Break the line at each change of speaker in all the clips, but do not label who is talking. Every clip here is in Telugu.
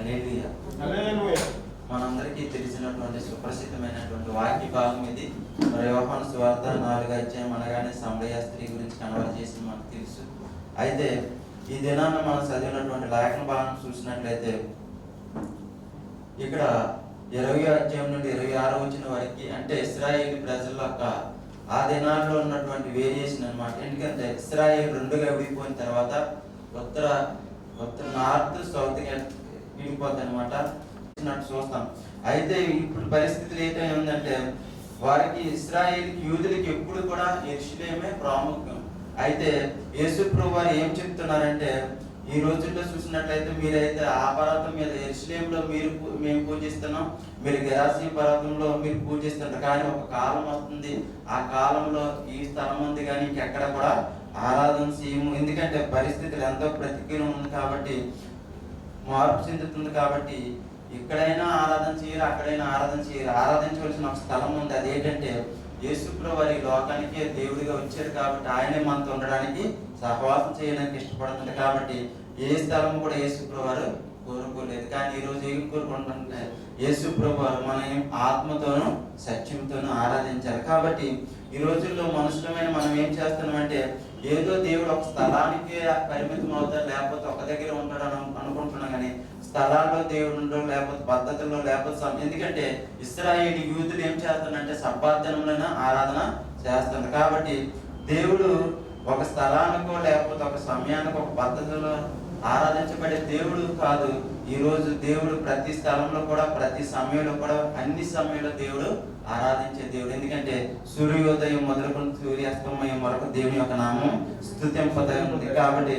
హల్లెలూయా. మనందరికీ తెలిసినటువంటి సుప్రసిద్ధమైనటువంటి వాక్య భాగం ఇది. మరి యోహాను సువార్త 4వ అధ్యాయం అనగానే సమరయ స్త్రీ గురించి కన్వర్ చేసి మనకు తెలుసు. అయితే ఈ దినాన మనం చదివినటువంటి లేఖన భాగం చూసినట్లయితే ఇక్కడ 20వ అధ్యాయం నుండి 26వ వచనం వరకు, అంటే ఇశ్రాయేలు ప్రజల యొక్క ఆ దినాల్లో ఉన్నటువంటి వేరియేషన్ అన్నమాట. ఎందుకంటే ఇశ్రాయేల్ రెండుగా విడిపోయిన తర్వాత ఉత్తర నార్త్ సౌత్గా విడిపోద్ది అనమాట చూస్తాం. అయితే ఇప్పుడు పరిస్థితులు ఏంటంటే వారికి ఇశ్రాయేల్కి యూదులకి ఎప్పుడు కూడా యెరూషలేమే ప్రాముఖ్యం. అయితే యేసు ప్రభువు వారు ఏం చెప్తున్నారంటే, ఈ రోజుల్లో చూసినట్లయితే మీరైతే ఆ పర్వతం మీద యెరూషలేంలో మేము పూజిస్తున్నాం, మీరు గెరాసీ పర్వతంలో మీరు పూజిస్తున్నారు. కానీ ఒక కాలం వస్తుంది, ఆ కాలంలో ఈ స్థలం ఉంది కానీ ఇంకెక్కడ కూడా ఆరాధన చేయము. ఎందుకంటే పరిస్థితులు ఎంతో ప్రతికూలం ఉంది కాబట్టి, మార్పు చెందుతుంది కాబట్టి ఇక్కడైనా ఆరాధన చేయరు, అక్కడైనా ఆరాధన చేయరు. ఆరాధించవలసిన ఒక స్థలం ఉంది. అదేంటంటే యేసు ప్రభువు వారి లోకానికి దేవుడిగా వచ్చారు కాబట్టి ఆయనే మనతో ఉండడానికి, సహవాసం చేయడానికి ఇష్టపడుతుంది. కాబట్టి ఏ స్థలం కూడా యేసు ప్రభువు వారు కోరుకోలేదు. కానీ ఈరోజు ఏం కోరుకుంటుంటే యేసు ప్రభువు వారు మన ఆత్మతోనూ సత్యంతోనూ ఆరాధించాలి. కాబట్టి ఈ రోజుల్లో మనుషులమైన మనం ఏం చేస్తున్నామంటే, ఏదో దేవుడు ఒక స్థలానికి పరిమితం అవుతారు, లేకపోతే ఒక దగ్గర ఉంటాడని అనుకుంటున్నాం. కానీ స్థలాల్లో దేవుడు ఉండడం, లేకపోతే పద్ధతుల్లో, లేకపోతే ఎందుకంటే ఇశ్రాయేలు యూదులు ఏం చేస్తారంటే సబ్బార్థనంలోనే ఆరాధన చేస్తారు. కాబట్టి దేవుడు ఒక స్థలానికో లేకపోతే ఒక సమయానికి ఒక పద్ధతిలో ఆరాధించబడే దేవుడు కాదు. ఈరోజు దేవుడు ప్రతి స్థలంలో కూడా, ప్రతి సమయంలో కూడా, అన్ని సమయంలో దేవుడు ఆరాధించే దేవుడు. ఎందుకంటే సూర్యోదయం మొదలుకొని సూర్యాస్తమయం వరకు దేవుని యొక్క నామం స్తుతింపదగినది. కాబట్టి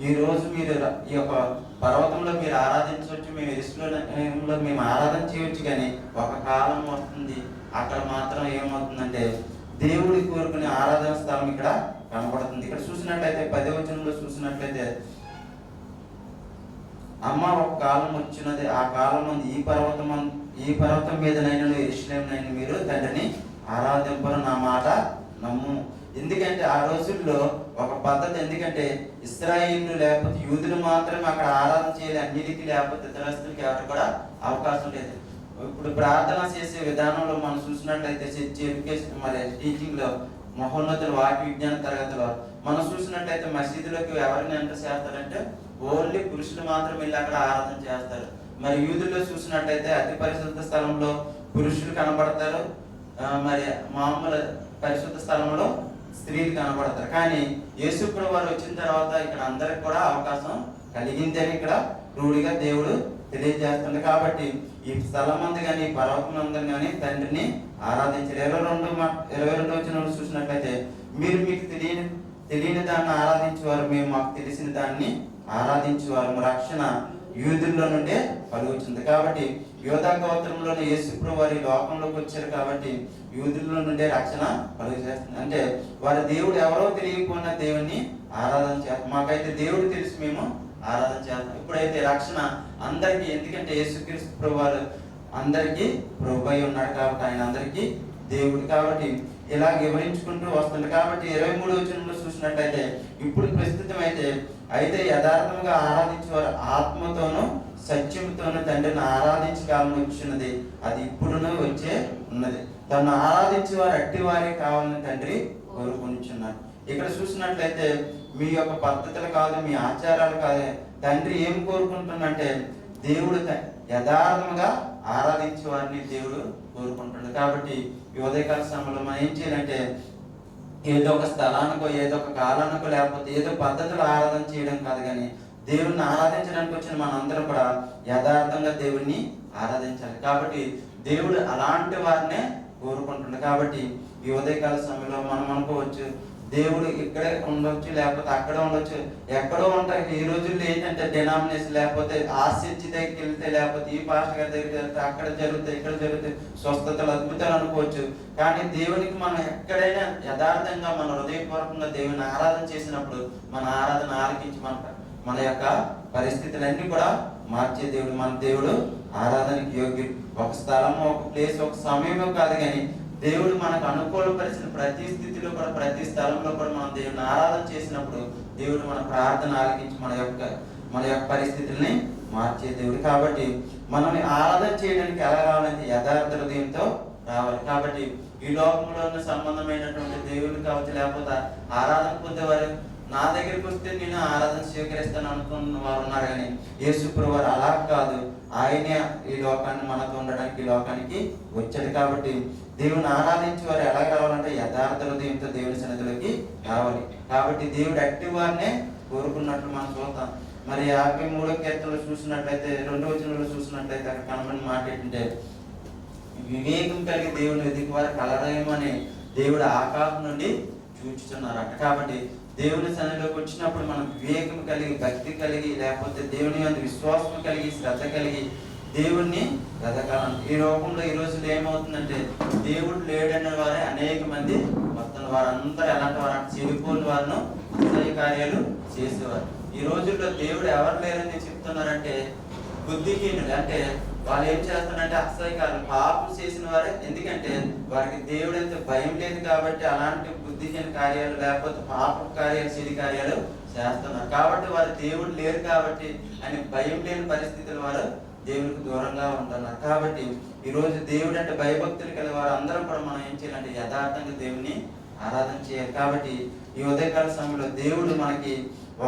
ఈ రోజు మీరు ఈ యొక్క పర్వతంలో మీరు ఆరాధించవచ్చు, మేము యెరూషలేములో మేము ఆరాధన చేయవచ్చు. కానీ ఒక కాలం వస్తుంది, అక్కడ మాత్రం ఏమవుతుందంటే దేవుడి కోరుకునే ఆరాధన స్థలం ఇక్కడ కనబడుతుంది. ఇక్కడ చూసినట్లయితే 10వ వచనంలో చూసినట్లయితే, అమ్మ ఒక కాలం వచ్చినది, ఆ కాలం ముందు ఈ పర్వతం మీదనైనా యెరూషలేమునైనా మీరు తండ్రిని ఆరాధింపరు, నా మాట నమ్ము. ఎందుకంటే ఆ రోజుల్లో ఒక పద్ధతి, ఎందుకంటే ఇశ్రాయేలు లేకపోతే యూదులు మాత్రమే అక్కడ ఆరాధన చేయాలి, అన్నిటికీ లేకపోతే ఇతరస్తులకి ఎవరు కూడా అవకాశం లేదు. ఇప్పుడు ప్రార్థన చేసే విధానంలో మనం చూసినట్లయితే చర్చ్ ఎడ్యుకేషన్ మరి టీచింగ్ లో మహోన్నతుల వాక్య విజ్ఞాన తరగతిలో మనం చూసినట్లయితే మసీదులోకి ఎవరిని ఎంటర్ చేస్తారంటే ఓన్లీ పురుషులు మాత్రం వెళ్ళి అక్కడ ఆరాధన చేస్తారు. మరి యూదుల్లో చూసినట్లయితే అతి పరిశుద్ధ స్థలంలో పురుషులు కనబడతారు, మరి మామూలు పరిశుద్ధ స్థలంలో స్త్రీలు కనబడతారు. కానీ యేసు ప్రభువు వారు వచ్చిన తర్వాత ఇక్కడ అందరికి కూడా అవకాశం కలిగింది అని ఇక్కడ రూఢిగా దేవుడు తెలియజేస్తుంది. కాబట్టి ఈ స్థలం అందు కానీ ఈ పర్వతం అందరు కానీ తండ్రిని ఆరాధించారు. 22వ వచనంలో చూసినట్లయితే, మీరు మీకు తెలియని దాన్ని ఆరాధించేవారు, మేము మాకు తెలిసిన దాన్ని ఆరాధించేవారు, రక్షణ యూదుల్లో నుండే కలుగుతుంది. కాబట్టి యోధా గోత్రంలోని యేసు ప్రభువు వారి లోకంలోకి వచ్చారు కాబట్టి యూదుల్లో నుండే రక్షణ కలుగు చేస్తుంది. అంటే వారి దేవుడు ఎవరో తెలియకుండా దేవుణ్ణి ఆరాధన చేస్తాం. మాకైతే దేవుడు తెలుసు, మేము ఆరాధన చేస్తాం. ఇప్పుడైతే రక్షణ అందరికీ, ఎందుకంటే యేసుక్రీస్తు ప్రభువు వారు అందరికీ ప్రభు అయి ఉన్నాడు కాబట్టి ఆయన అందరికీ దేవుడు. కాబట్టి ఇలా వివరించుకుంటూ వస్తుంది. కాబట్టి 23వ వచనంలో చూసినట్లయితే, ఇప్పుడు ప్రస్తుతం అయితే యథార్థంగా ఆరాధించేవారు ఆత్మతోనూ సత్యంతోనూ తండ్రిని ఆరాధించకాలం వచ్చినది, అది ఇప్పుడునూ వచ్చే ఉన్నది. తను ఆరాధించేవారు అట్టి వారే కావాలని తండ్రి కోరుకొనిచున్నారు. ఇక్కడ చూసినట్లయితే మీ యొక్క పద్ధతులు కాదు, మీ ఆచారాలు కాదు, తండ్రి ఏం కోరుకుంటున్నంటే దేవుడు యథార్థంగా ఆరాధించే వారిని దేవుడు కోరుకుంటున్నాడు. కాబట్టి ఈ ఉదయకాల సమయంలో మనం ఏం చేయాలంటే, ఏదో ఒక స్థలానికో ఏదో ఒక కాలానికో లేకపోతే ఏదో పద్ధతులు ఆరాధన చేయడం కాదు, కానీ దేవుడిని ఆరాధించడానికి వచ్చిన మనందరం కూడా యథార్థంగా దేవుడిని ఆరాధించాలి. కాబట్టి దేవుడు అలాంటి వారినే కోరుకుంటున్నాడు. కాబట్టి ఈ ఉదయకాల సమయంలో మనం అనుకోవచ్చు, దేవుడు ఇక్కడే ఉండొచ్చు, లేకపోతే అక్కడ ఉండొచ్చు, ఎక్కడో ఉంటాయి. ఈ రోజుల్లో ఏంటంటే డినామినేషన్, లేకపోతే ఆశించి దగ్గరికి వెళ్తే, లేకపోతే ఈ పాస్టర్ గారి దగ్గరికి వెళ్తే అక్కడ జరుగుతాయి, ఇక్కడ జరుగుతాయి, స్వస్థతలు, అద్భుతాలు అనుకోవచ్చు. కానీ దేవునికి మనం ఎక్కడైనా యథార్థంగా మన హృదయపూర్వకంగా దేవుని ఆరాధన చేసినప్పుడు మన ఆరాధన ఆలకించి మన యొక్క పరిస్థితులన్నీ కూడా మార్చే దేవుడు. మన దేవుడు ఆరాధనకి యోగ్యుడు. ఒక స్థలము, ఒక ప్లేస్, ఒక సమయమో కాదు, కానీ దేవుడు మనకు అనుకూలపరిచిన ప్రతి స్థితిలో కూడా, ప్రతి స్థలంలో కూడా మనం దేవుని ఆరాధన చేసినప్పుడు దేవుడు మన ప్రార్థన ఆలకించి మన యొక్క మన యొక్క పరిస్థితుల్ని మార్చే దేవుడు. కాబట్టి మనం ఆరాధన చేయడానికి ఎలా రావాలంటే యథార్థ హృదయంతో రావాలి. కాబట్టి ఈ లోకంలో ఉన్న సంబంధమైనటువంటి దేవుడు కావచ్చు, లేకపోతే ఆరాధన పొందేవారు నా దగ్గరికి వస్తే నేను ఆరాధన స్వీకరిస్తాను అనుకున్న వారు ఉన్నారు. కానీ యేసుప్రభువు వారు అలా కాదు, ఆయనే ఈ లోకాన్ని మనతో ఉండడానికి ఈ లోకానికి వచ్చాడు. కాబట్టి దేవుని ఆరాధించే వారు ఎలా రావాలంటే యథార్థ హృదయంతో దేవుని సన్నిధిలోకి రావాలి. కాబట్టి దేవుడు అట్టి వారినే కోరుకున్నట్లు మనం చూస్తాం. మరి 53వ కీర్తనలో చూసినట్లయితే 2వ వచనంలో చూసినట్లయితే అక్కడ కనబడిన మాట ఏంటంటే, వివేకం కలిగి దేవుని వెతికి వారు కలరేమని దేవుడు ఆకాశం నుండి చూచుతున్నారట. కాబట్టి దేవుని సన్నిధిలోకి వచ్చినప్పుడు మనం వివేకం కలిగి, భక్తి కలిగి, లేకపోతే దేవుని యందు విశ్వాసం కలిగి, శ్రద్ధ కలిగి దేవుణ్ణి వెతకాలంటే. ఈ లోకంలో ఈ రోజులు ఏమవుతుందంటే, దేవుడు లేడనే వారే అనేక మంది వస్తున్న వారందరూ ఎలాంటి వారు అంటే చెడిపోయిన వారిను అసహ్య కార్యాలు చేసేవారు. ఈ రోజుల్లో దేవుడు ఎవరు లేరని చెప్తున్నారంటే బుద్ధిహీనులు. అంటే వాళ్ళు ఏం చేస్తున్నారంటే అసహ్యకారులు, పాపం చేసిన వారే. ఎందుకంటే వారికి దేవుడు అయితే భయం లేదు కాబట్టి అలాంటి బుద్ధిహీన కార్యాలు, లేకపోతే పాప కార్యాలు, చెడు కార్యాలు చేస్తున్నారు. కాబట్టి వారు దేవుడు లేరు కాబట్టి అని భయం లేని పరిస్థితులు వారు దేవునికి దూరంగా ఉంటున్నారు. కాబట్టి ఈరోజు దేవుడు అంటే భయభక్తులు కలిగి వారు అందరం కూడా మనం ఏం చేయాలంటే యథార్థంగా దేవుని ఆరాధన చేయాలి. కాబట్టి ఈ ఉదయకాల సమయంలో దేవుడు మనకి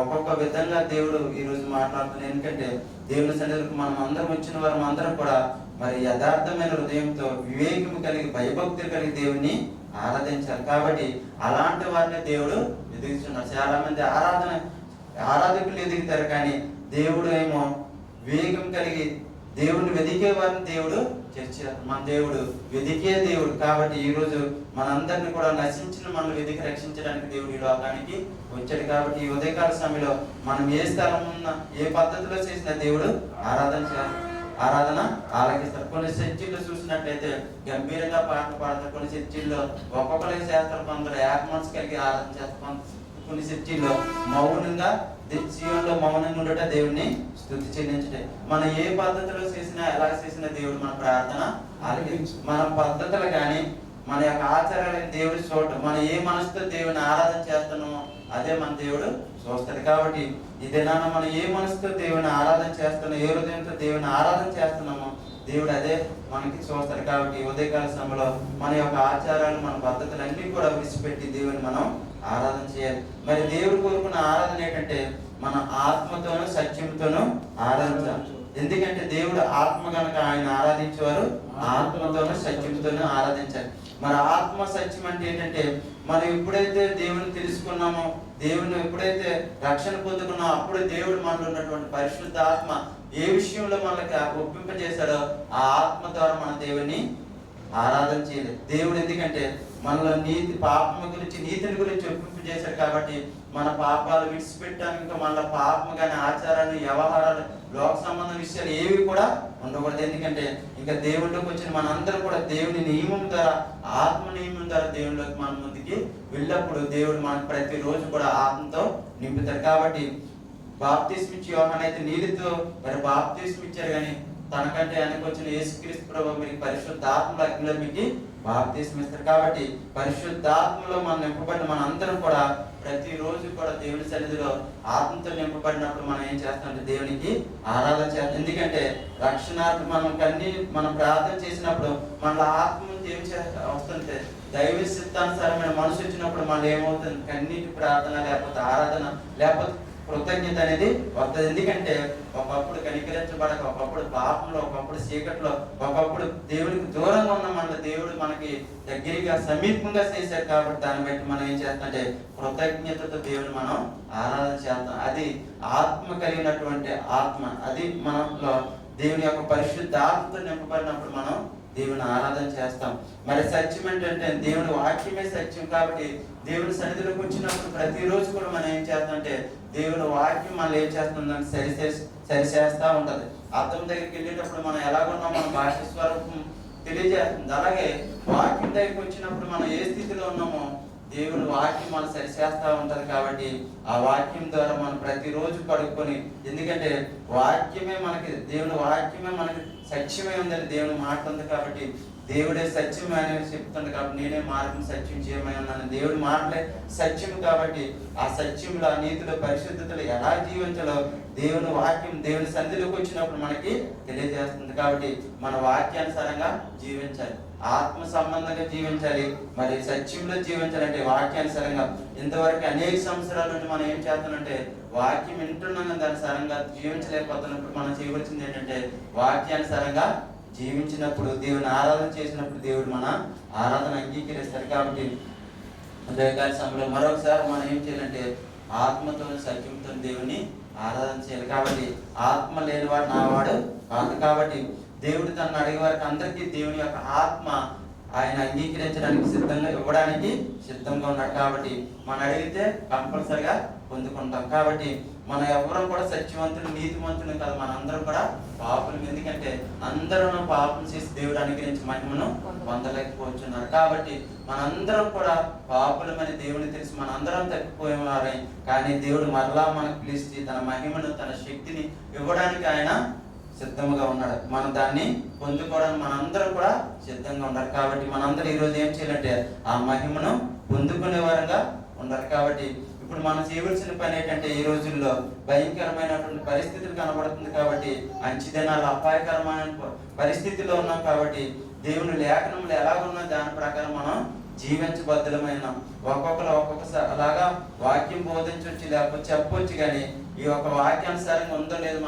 ఒక్కొక్క విధంగా దేవుడు ఈరోజు మాట్లాడుతున్నాడు. ఎందుకంటే దేవుని సన్నిధికి మనం అందరం వచ్చిన వారు అందరం కూడా మరి యథార్థమైన హృదయంతో వివేకం కలిగి, భయభక్తులు కలిగి దేవుని ఆరాధించాలి. కాబట్టి అలాంటి వారిని దేవుడు ఎదుగుతున్నాడు. చాలా మంది ఆరాధకులు ఎదుగుతారు, కానీ దేవుడు ఏమో వివేకం కలిగి దేవుడిని వెదికే వారిని దేవుడు చర్చారు. మన దేవుడు వెదికే దేవుడు. కాబట్టి ఈరోజు మనందరినీ కూడా నశించిన మనల్ని వెదికి రక్షించడానికి దేవుడు ఈ లోకానికి వచ్చాడు. కాబట్టి ఈ ఉదయకాల సమయంలో మనం ఏ స్థలం ఉన్నా, ఏ పద్ధతిలో చేసిన దేవుడు ఆరాధన ఆలకిస్తారు. కొన్ని చర్చిల్లో చూసినట్లయితే గంభీరంగా పాటలు పాడతారు. కొన్ని చర్చిల్లో ఒక్కొక్కరికి చేస్తారు, కొందరు ఏక మనసు కలిగి ఆరాధన చేస్తారు. కొన్ని చర్చిల్లో మౌనంగా జీవనంలో మౌనంగా ఉండట దేవుడిని స్తుతి చెల్లించటే. మనం ఏ పద్ధతిలో చేసినా, ఎలా చేసినా దేవుడు మన ప్రార్థన ఆలకించు. మన పద్ధతులు కానీ మన యొక్క ఆచారాలను దేవుడు చూడటం, మనం ఏ మనసుతో దేవుని ఆరాధన చేస్తున్నామో అదే మన దేవుడు చూస్తాడు. కాబట్టి ఈ దినాన మనం ఏ మనసుతో దేవుని ఆరాధన చేస్తున్నామో, ఏ హృదయంతో దేవుని ఆరాధన చేస్తున్నామో దేవుడు అదే మనకి చూస్తాడు. కాబట్టి ఉదయకాల సమయంలో మన యొక్క ఆచారాలు, మన పద్ధతులు అన్ని కూడా విడిచిపెట్టి దేవుని మనం ఆరాధన చేయాలి. మరి దేవుడు కోరుకున్న ఆరాధన ఏంటంటే మన ఆత్మతోనూ సత్యంతోనూ ఆరాధించాలి. ఎందుకంటే దేవుడు ఆత్మ కనుక ఆయన ఆరాధించేవారు ఆత్మతోనూ సత్యంతోనూ ఆరాధించాలి. మరి ఆత్మ సత్యం అంటే ఏంటంటే మనం ఎప్పుడైతే దేవుని తెలుసుకున్నామో, దేవుని ఎప్పుడైతే రక్షణ పొందుకున్నామో అప్పుడు దేవుడు మనలో ఉన్నటువంటి పరిశుద్ధ ఆత్మ ఏ విషయంలో మనకి ఒప్పింపజేశాడో ఆ ఆత్మ ద్వారా మన దేవుని ఆరాధన చేయలేదు. దేవుడు ఎందుకంటే మనలో పాపం గురించి, నీతిని గురించి ఒప్పింపు చేశాడు. కాబట్టి మన పాపాలు విడిచిపెట్టాము. ఇంకా మన పాపం కానీ ఆచారాలు, వ్యవహారాలు, లోక సంబంధ విషయాలు ఏవి కూడా ఉండకూడదు. ఎందుకంటే ఇంకా దేవుడిలోకి వచ్చిన మనందరం కూడా దేవుని నియమం ద్వారా, ఆత్మ నియమం ద్వారా దేవుడిలోకి మన ముందుకి వెళ్ళినప్పుడు దేవుడు మనకు ప్రతిరోజు కూడా ఆత్మతో నింపుతాడు. కాబట్టి బాప్తిస్మ ఇచ్చి యోహాను అయితే నీళ్ళతో మరి బాప్తిస్మ ఇచ్చారు, కానీ తనకంటే వెనక వచ్చిన యేసుక్రీస్తు ప్రభువు మీకు పరిశుద్ధాత్మలో అగ్నిలో మీకు బాప్తిస్మ ఇస్తారు. కాబట్టి పరిశుద్ధాత్మలో మనం నింపబడిన మన అందరం కూడా ప్రతిరోజు కూడా దేవుని సన్నిధిలో ఆత్మతో నింపబడినప్పుడు మనం ఏం చేస్తామంటే దేవునికి ఆరాధన చేస్తాం. ఎందుకంటే రక్షణార్థం మనం ప్రార్థన చేసినప్పుడు మన ఆత్మ ఏం వస్తుంటే దైవ సిద్ధానుసారమైన మనసు వచ్చినప్పుడు మనం ఏమవుతుంది, కన్నీటి ప్రార్థన లేకపోతే ఆరాధన లేకపోతే కృతజ్ఞత అనేది వస్తుంది. ఎందుకంటే ఒకప్పుడు కనికరించబడక, ఒకప్పుడు పాపంలో, ఒకప్పుడు చీకట్లో, ఒకప్పుడు దేవుడికి దూరంగా ఉన్న మన దేవుడు మనకి దగ్గరగా సమీపంగా చేశారు. కాబట్టి దాన్ని బట్టి మనం ఏం చేస్తామంటే కృతజ్ఞతతో దేవుని మనం ఆరాధన చేస్తాం. అది ఆత్మ కలిగినటువంటి ఆత్మ. అది మనలో దేవుని యొక్క పరిశుద్ధ ఆత్మతో నింపబడినప్పుడు మనం దేవుని ఆరాధన చేస్తాం. మరి సత్యం ఏంటంటే దేవుని వాక్యమే సత్యం. కాబట్టి దేవుని సన్నిధిలోకి వచ్చినప్పుడు ప్రతిరోజు కూడా మనం ఏం చేస్తామంటే దేవుని వాక్యం మనం ఏం చేస్తుందని సరిచేస్తూ ఉంటుంది. అర్థం దగ్గరికి వెళ్ళేటప్పుడు మనం ఎలాగున్నాం, మన భాష స్వరూపం తెలియజేస్తుంది. అలాగే వాక్యం దగ్గరికి వచ్చినప్పుడు మనం ఏ స్థితిలో ఉన్నామో దేవుని వాక్యం మనం సరిచేస్తూ ఉంటుంది. కాబట్టి ఆ వాక్యం ద్వారా మనం ప్రతిరోజు కడుక్కొని, ఎందుకంటే వాక్యమే మనకి, దేవుని వాక్యమే మనకి సత్యమే ఉందని దేవుని మాట ఉంది. కాబట్టి దేవుడే సత్యం అని చెప్తుంది కాబట్టి నేనే మార్గం సత్యం చేయమని ఉన్నాను. దేవుడి మాటలే సత్యం కాబట్టి ఆ సత్యంలో, ఆ నీతిలో, పరిశుద్ధతలో ఎలా జీవించాలో దేవుని వాక్యం దేవుని సన్నిధిలోకి వచ్చినప్పుడు మనకి తెలియజేస్తుంది. కాబట్టి మన వాక్యానుసారంగా జీవించాలి, ఆత్మ సంబంధంగా జీవించాలి, మరి సత్యంలో జీవించాలంటే వాక్యానుసారంగా. ఇంతవరకు అనేక సంవత్సరాల నుండి మనం ఏం చేస్తామంటే వాక్యం వింటున్నాం, దానిసారంగా జీవించలేకపోతున్నప్పుడు మనం చేయవలసింది ఏంటంటే వాక్యానుసారంగా జీవించినప్పుడు, దేవుని ఆరాధన చేసినప్పుడు దేవుడు మన ఆరాధన అంగీకరిస్తారు. కాబట్టి ఉదయకాల సమయంలో మరొకసారి మనం ఏం చేయాలంటే ఆత్మతో సత్యంతో దేవుని ఆరాధన చేయాలి. కాబట్టి ఆత్మ లేనివాడు నావాడు కాదు. కాబట్టి దేవుడు తనను అడిగే వారికి అందరికీ దేవుని యొక్క ఆత్మ ఆయన అంగీకరించడానికి సిద్ధంగా, ఇవ్వడానికి సిద్ధంగా ఉన్నాడు. కాబట్టి మనం అడిగితే కంపల్సరిగా పొందుకుంటాం. కాబట్టి మన ఎవరం కూడా సత్యవంతులు, నీతివంతులు కాదు, మనందరం కూడా పాపులు. ఎందుకంటే అందరూ పాపం చేసి దేవుడు అనుగ్రహించి మహిమను పొందలేకపోతున్నారు. కాబట్టి మనందరం కూడా పాపులమని దేవుని తెలిసి మనందరం తప్పిపోయేవారే. కానీ దేవుడు మరలా మనకు పిలిచి తన మహిమను, తన శక్తిని ఇవ్వడానికి ఆయన సిద్ధంగా ఉన్నాడు. మనం దాన్ని పొందుకోవడానికి మనందరం కూడా సిద్ధంగా ఉండాలి. కాబట్టి మనందరం ఈరోజు ఏం చేయాలంటే ఆ మహిమను పొందుకునే వారంగా ఉండాలి. కాబట్టి ఇప్పుడు మనం చేయవలసిన పని ఏంటంటే ఈ రోజుల్లో భయంకరమైనటువంటి పరిస్థితులు కనబడుతుంది. కాబట్టి అంచెదినాలు అపాయకరమైన పరిస్థితిలో ఉన్నాం. కాబట్టి దేవుని లేఖనంలో ఎలాగున్నా దాని ప్రకారం మనం జీవించబద్ధమైన ఒక్కొక్కరు అలాగా వాక్యం బోధించవచ్చు, లేకపోతే చెప్పవచ్చు. కానీ ఈ యొక్క వాక్యానుసారంగా ఉందో లేదో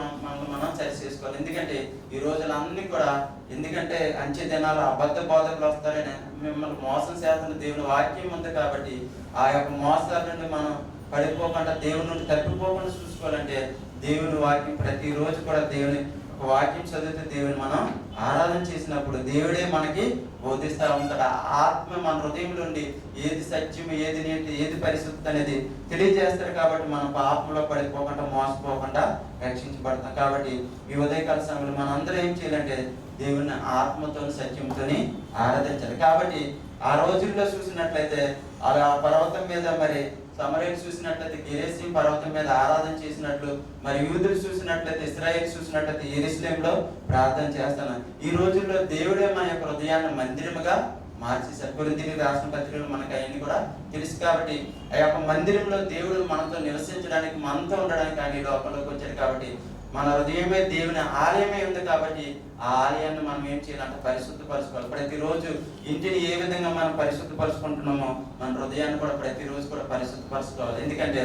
మనం సరి చేసుకోవాలి. ఎందుకంటే ఈ రోజులు అన్ని కూడా, ఎందుకంటే అంచె దినాలు అబద్ధ బోధకులు వస్తారని మిమ్మల్ని మోసం చేస్తున్న దేవుని వాక్యం ఉంది. కాబట్టి ఆ యొక్క మోసాల నుండి మనం పడిపోకుండా, దేవుని నుండి తప్పిపోకుండా చూసుకోవాలంటే దేవుని వాక్యం ప్రతిరోజు కూడా దేవుని వాక్యం చదివితే దేవుని మనం ఆరాధన చేసినప్పుడు దేవుడే మనకి బోధిస్తూ ఉంటాడు. ఆత్మ మన హృదయం నుండి ఏది సత్యం, ఏది నీతి, ఏది పరిశుద్ధి అనేది తెలియజేస్తారు. కాబట్టి మనం పాపంలో పడిపోకుండా, మోసపోకుండా రక్షించబడతాం. కాబట్టి ఈ ఉదయకాల సమయంలో మనం అందరూ ఏం చేయాలంటే దేవుని ఆత్మతో సత్యంతో ఆరాధించాలి. కాబట్టి ఆ రోజుల్లో చూసినట్లయితే అలా పర్వతం మీద మరి సమరయులు చూసినట్లయితే గెరేసీం పర్వతం మీద ఆరాధన చేసినట్లు, మరి యూదులు చూసినట్లయితే, ఇశ్రాయేలు చూసినట్లయితే యెరూషలేములో ప్రార్థన చేస్తాను. ఈ రోజుల్లో దేవుడే మన యొక్క హృదయాన్ని మందిరముగా మార్చేశారు. కొరింథీయులకు రాసిన పత్రికలు మనకు అవన్నీ కూడా తెలుసు. కాబట్టి ఆ యొక్క మందిరంలో దేవుడు మనతో నివసించడానికి, మనతో ఉండడానికి ఆయన ఈ లోకంలోకి వచ్చాడు. కాబట్టి మన హృదయమే దేవుని ఆలయమే ఉంది. కాబట్టి ఆ ఆలయాన్ని మనం ఏం చేయాలంటే పరిశుద్ధపరచుకోవాలి. ప్రతిరోజు ఇంటిని ఏ విధంగా మనం పరిశుద్ధపరుచుకుంటున్నామో మన హృదయాన్ని కూడా ప్రతిరోజు కూడా పరిశుద్ధపరచుకోవాలి. ఎందుకంటే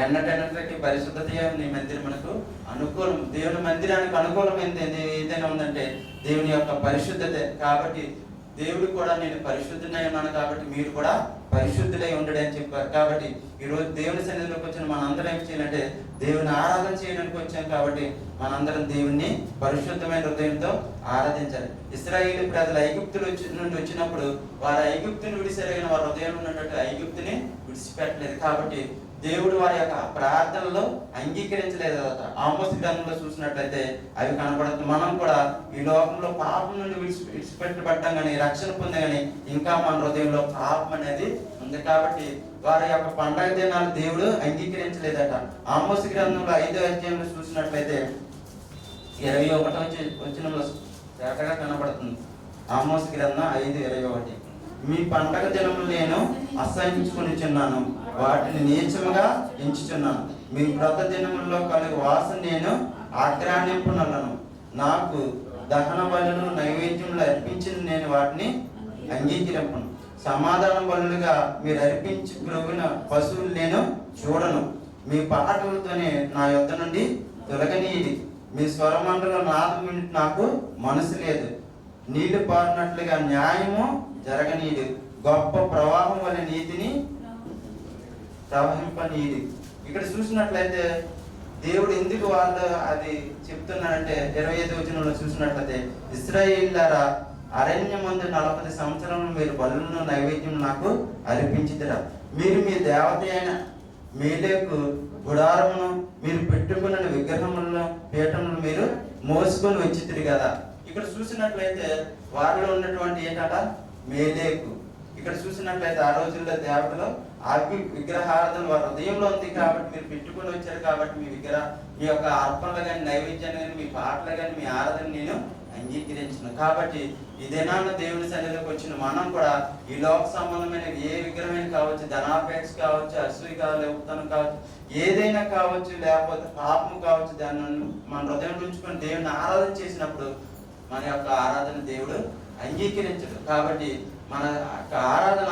ఎన్నటెన్నటికి పరిశుద్ధత నీ మందిరం మనకు అనుకూలం. దేవుని మందిరానికి అనుకూలం ఏదైనా ఉందంటే దేవుని యొక్క పరిశుద్ధతే. కాబట్టి దేవుడు కూడా నేను పరిశుద్ధుడై ఉన్నాను కాబట్టి మీరు కూడా పరిశుద్ధులై ఉండడు అని చెప్పారు. కాబట్టి ఈరోజు దేవుని సన్నిధిలోకి వచ్చిన మనందరం ఏం చేయాలంటే దేవుని ఆరాధన చేయడానికి వచ్చాం. కాబట్టి మనందరం దేవుణ్ణి పరిశుద్ధమైన హృదయంతో ఆరాధించాలి. ఇశ్రాయేలు ప్రజలు ఐగుప్తుల నుండి వచ్చినప్పుడు వారు ఐగుప్తుని విడిసరిగిన వారి హృదయంలో ఉన్నట్టు ఐగుప్తుని విడిచిపెట్టలేదు. కాబట్టి దేవుడు వారి యొక్క ప్రార్థనలో అంగీకరించలేదు. ఆమోస్ గ్రంథంలో చూసినట్లయితే అవి కనబడుతుంది. మనం కూడా ఈ లోకంలో పాపం నుండి విడిచిపెట్టబడ్డాం కానీ, రక్షణ పొందే కానీ ఇంకా మన హృదయంలో పాపం అనేది ఉంది. కాబట్టి వారి యొక్క పండగ దినాలు దేవుడు అంగీకరించలేదట. ఆమోస్ గ్రంథంలో 5వ అధ్యాయంలో చూసినట్లయితే 21వ వచనంలో తేటగా కనబడుతుంది. ఆమోస్ గ్రంథం 5:21. మీ పండగ దినములు నేను అసహించుకొనిచున్నాను, వాటిని నీచముగా ఎంచుచున్నాను. మీ వ్రత దినముల్లో కలిగి వాసన నేను ఆగ్రానింపునలను. నాకు దహన బలులను నైవేద్యములు అర్పించిన నేను వాటిని అంగీకరింపను. సమాధాన బలులుగా మీరు అర్పించి గ్రొవిన పశువులు నేను చూడను. మీ పాటలతోనే నా యొద్ద నుండి తొలగనీది. మీ స్వరమండల నాదం నాకు మనసు లేదు. నీళ్లు పారినట్లుగా న్యాయము జరగనీడు. గొప్ప ప్రవాహం వల్ల నీతిని ప్రవహింపనీది. ఇక్కడ చూసినట్లయితే దేవుడు ఎందుకు వాళ్ళు అది చెప్తున్నాడంటే 25వ వచనంలో చూసినట్లయితే ఇశ్రాయేలులారా, అరణ్యమందు 40 సంవత్సరములు మీరు బలులను నైవేద్యం నాకు అర్పించిదిరా. మీరు మీ దేవత అయిన మేలేకు గుడారమును, మీరు పెట్టుకున్న విగ్రహములను, పీఠములను మీరు మోసుకొని వచ్చితిరి కదా. ఇక్కడ చూసినట్లయితే వారిలో ఉన్నటువంటి ఏంటంట మేలేకు. ఇక్కడ చూసినట్లయితే ఆ రోజుల్లో దేవతలో అవి విగ్రహారాధన వారి హృదయంలో ఉంది కాబట్టి మీరు పెట్టుకొని వచ్చారు కాబట్టి మీ యొక్క అర్పణలు కానీ నైవేద్యాన్ని కానీ మీ పాటలు కానీ మీ ఆరాధన నేను అంగీకరించను. కాబట్టి ఈ దినాన్న దేవుని సన్నిధిలోకి వచ్చిన మనం కూడా ఈ లోక సంబంధమైన ఏ విగ్రహమైన కావచ్చు, ధనాపేక్ష కావచ్చు, అసూయ కావచ్చు, కావచ్చు, ఏదైనా కావచ్చు, లేకపోతే పాపం కావచ్చు, దాన్ని మన హృదయం ఉంచుకొని దేవుని ఆరాధన చేసినప్పుడు మన యొక్క ఆరాధన దేవుడు అంగీకరించడు. కాబట్టి మన ఆరాధన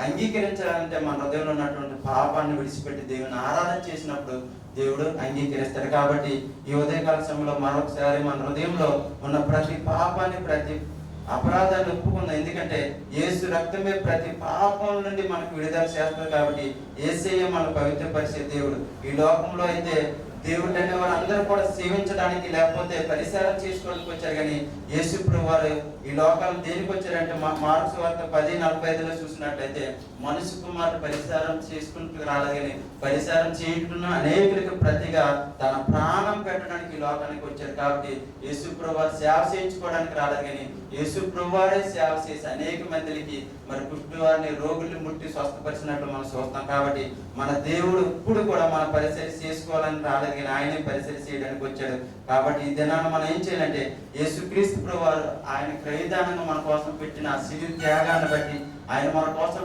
అంగీకరించాలంటే మన హృదయంలో ఉన్నటువంటి పాపాన్ని విడిచిపెట్టి దేవుని ఆరాధన చేసినప్పుడు దేవుడు అంగీకరిస్తాడు. కాబట్టి ఈ ఉదయకాల సమయంలో మరొకసారి మన హృదయంలో ఉన్న ప్రతి పాపాన్ని, ప్రతి అపరాధాన్ని ఒప్పుకుందాం. ఎందుకంటే యేసు రక్తమే ప్రతి పాపం నుండి మనకు విడుదల చేస్తుంది. కాబట్టి యేసయ్య మన పవిత్రపరిచే దేవుడు. ఈ లోకంలో అయితే దేవుడు అనే వారు అందరూ కూడా సేవించడానికి లేకపోతే పరిసరం చేసుకోవడానికి వచ్చారు. కానీ యేసు ప్రభు వారు ఈ లోకాలు దేనికి వచ్చారంటే మార్కు సువార్త 10:45 చూసినట్లయితే మనుషు కుమారుడు పరిసరం చేసుకుంటూ రాలేదు, కానీ పరిసరం చేయకుండా అనేకులకు ప్రతిగా తన ప్రాణం పెట్టడానికి ఈ లోకానికి వచ్చారు. కాబట్టి యేసు ప్రభు వారు సేవ చేయించుకోవడానికి రాలేదు, కానీ యేసు ప్రభు వారే సేవ చేసి అనేక మందికి మరి కుష్టి వారిని, రోగుల్ని ముట్టి స్వస్థపరిచినట్లు మనం చూస్తాం. కాబట్టి మన దేవుడు ఇప్పుడు కూడా మన పరిసరి చేసుకోవాలని రాలేదు, కానీ ఆయనే పరిసరి చేయడానికి వచ్చాడు. కాబట్టి ఈ దినాన్ని మనం ఏం చేయాలంటే యేసుక్రీస్తు ప్రభు వారు ఆయన క్రయదానంగా మన కోసం పెట్టిన ఆ శిలువ త్యాగాన్ని బట్టి, ఆయన మన కోసం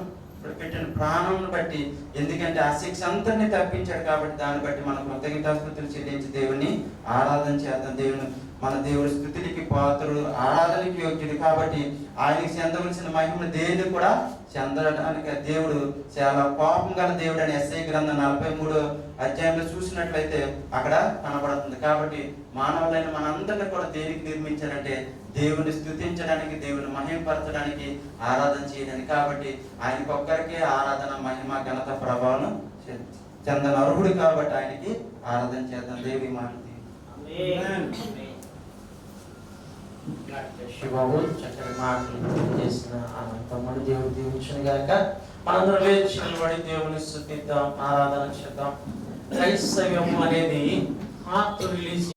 పెట్టిన ప్రాణాలను బట్టి, ఎందుకంటే ఆ శిక్ష అంతటిని తప్పించాడు. కాబట్టి దాన్ని బట్టి మనం కృతజ్ఞతాస్తుతులు చెల్లించి దేవుని ఆరాధన చేద్దాం. మన దేవుడి స్తుతులకి పాత్రుడు, ఆరాధనకి యోగ్యుడు. కాబట్టి ఆయనకి చెందవలసిన మహిమను దేన్ని కూడా చెందడానికి దేవుడు చాలా కోపం గల దేవుడు అని ఎస్ఐ గ్రంథం 43 చూసినట్లయితే అక్కడ కనబడుతుంది. కాబట్టి మానవులైన మనందరినీ కూడా దేనికి నిర్మించారంటే దేవుని స్తుతించడానికి, దేవుని మహిమపరచడానికి, ఆరాధన చేయడానికి. కాబట్టి ఆయనకి ఒక్కరికే ఆరాధన, మహిమ, ఘనత, ప్రభావం చెందని అర్హుడు. కాబట్టి ఆయనకి ఆరాధన చేద్దాం. దేవి మాట్లాడి
శివబాబు చక్కటి మాటలు చేసిన తమ్ముడు దేవుడు దీవించును గాక. మనందరం లేచి నిలబడి దేవుని స్తుతిద్దాం, ఆరాధన చేద్దాం. క్రైస్తవ్యం అనేది హార్ట్ రిలీజ్